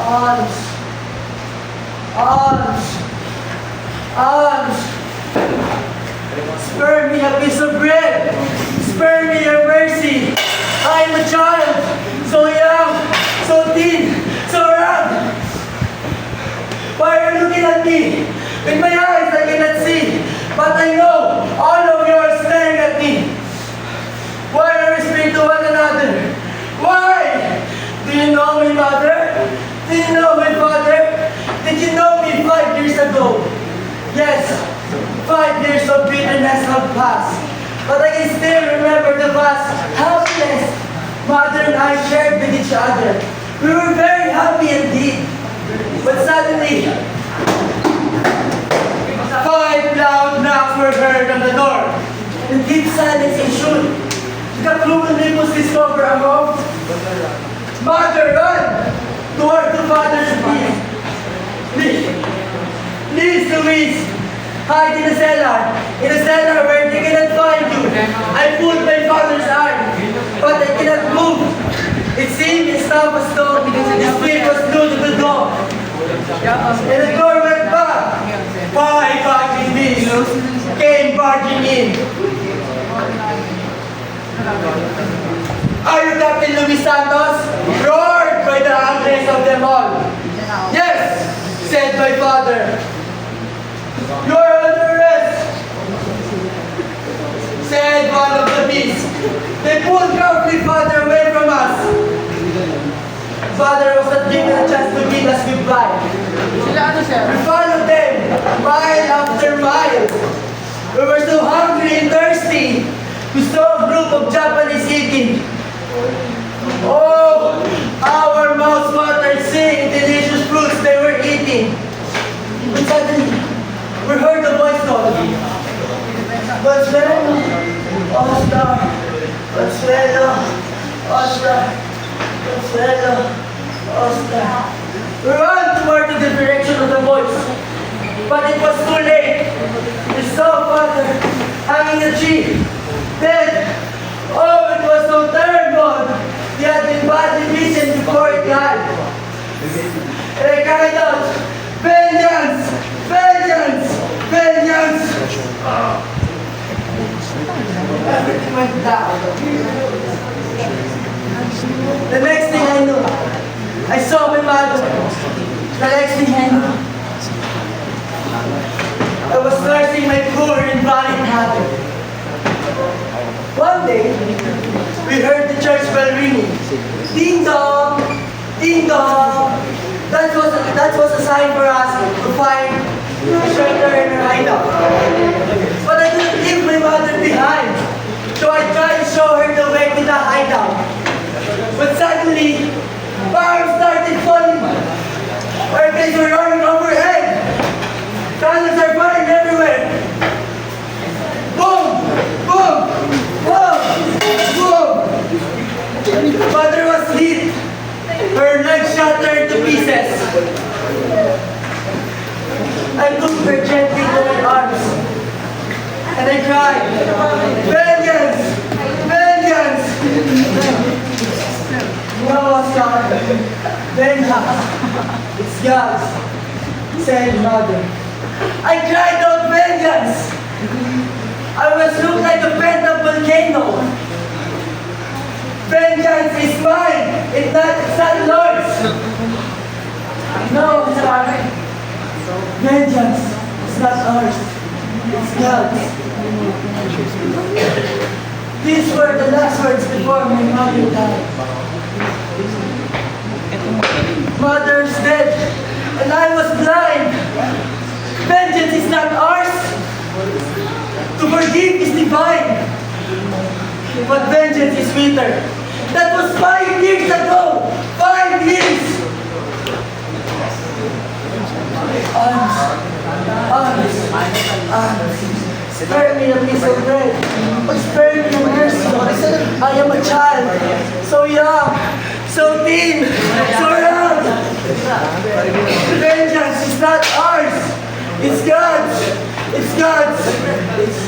Arms. Arms. Arms. Spare me a piece of bread. Spare me your mercy. I am a child, so young, so thin, so round. Why are you looking at me? With my eyes I cannot see, but I know all of you are staring at me. Why are we speaking to one another? Why? Do you know me, mother? Do you know my father? Did you know me 5 years ago? Yes, 5 years of bitterness have passed. But I can still remember the vast happiness Mother and I shared with each other. We were very happy indeed. But suddenly, 5 loud knocks were heard on the door. In deep silence ensued. The Kakluman was discovered among. Mother, run! Toward the father's please. Please, Louise. Hide in the cellar. In the cellar where they cannot find you. I pulled my father's arm, but I cannot move. It seemed as tough as stone. His feet was glued to the door. And the door went back. 5 barging beasts came barging in. Are you Captain Luis Santos? Roared by the ugliest of them all. Yes, said my father. You are under arrest, said one of the beasts. They pulled grumpy father away from us. Father was not given a chance to bid us goodbye. We followed them mile after mile. We were so hungry and thirsty. We saw a group of Japanese eating. Oh, our mouths watered seeing the delicious fruits they were eating. And suddenly, we heard a voice call. Consuelo, Oscar, Consuelo, Oscar, Consuelo, Oscar. We ran toward the direction of the voice, but it was too late. We saw Father hanging a tree, dead. Oh, it was so terrible. He had been badly beaten before he died. And I cried out, vengeance! Vengeance! Vengeance! Everything went down. The next thing I knew, I saw my mother. The next thing I knew, I was nursing my poor invalid mother. One day, we heard the church bell ringing. Ding dong! Ding dong! That was a sign for us to find a shelter in her hideout. But I couldn't leave my mother behind, so I tried to show her the way to the hideout. But suddenly, bombs started falling. Airplanes were running overhead. Tunnels are burning everywhere. Boom! Boom! Boom! Boom! Mother was hit. Her legs shattered to pieces. I took her gently to my arms, and I cried, vengeance! Vengeance! No, Oscar. Vengeance. It's God's, said Mother. I cried out vengeance. I was looked like a pent up volcano. Vengeance is mine, it's not Lord's. No, Oscar. Vengeance is not ours, it's God's. These were the last words before my mother died. Mother's dead, and I was blind. Vengeance is not ours. To forgive is divine. But vengeance is sweeter. That was 5 years ago. 5 years. Arms. Spare me a piece of bread. Spare me a mercy. I am a child. So young. So thin. So round. Vengeance is not ours. It's God's. It's God's. It's